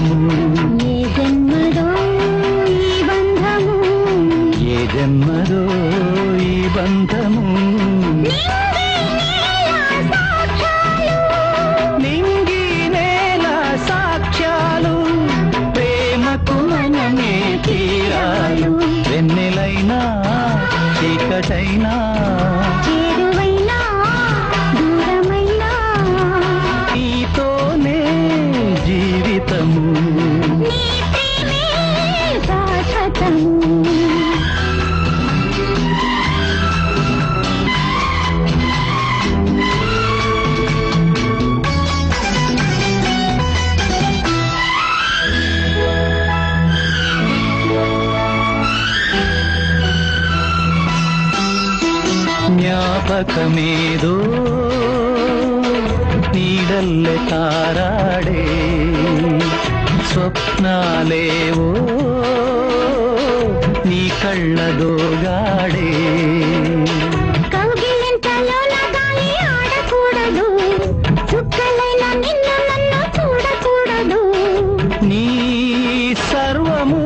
జీవితము ఏ జన్మదో ఈ బంధము ఏ జన్మదో ఈ బంధము నింగి నేల సాక్ష్యాలు ప్రేమకు మనమే తీరాలు వెన్నెలైనా చీకటైనా చేరువైనా దూరమైనా నీతోనే జీవితము నీ ప్రేమే శాశ్వతము జ్ఞాపకమేదో నీడల్లె తారాడే స్వప్నాలేవో నీ కళ్ళదోగాడే కౌగిలింతలో గాలి ఆడకూడదు చుక్కలైన నిన్ను నన్ను చూడకూడదు నీ సర్వము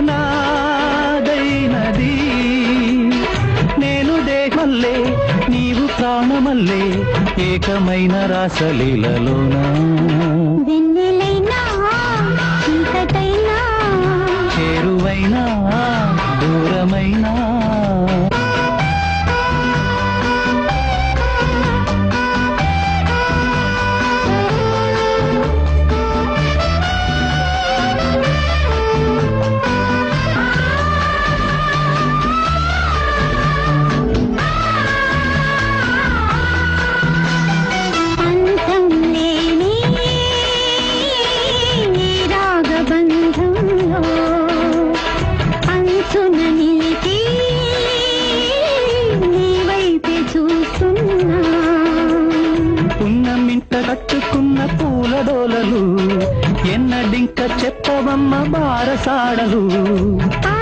నాదైనది నేను దేహమల్లే నీవు ప్రాణమల్లే ఏకమైన రాసలీలలోనా వెన్నెలైనా చీకటైనా చేరువైనా దూరమైనా అంతం లేని ఈ రాగబంధంలో అంచున నిలిచి నీ వైపే చూస్తున్నా పున్నమింట కట్టుకున్న పూలడోలలు ఎన్నడింక చెప్పవమ్మ బారసాడలు ఆ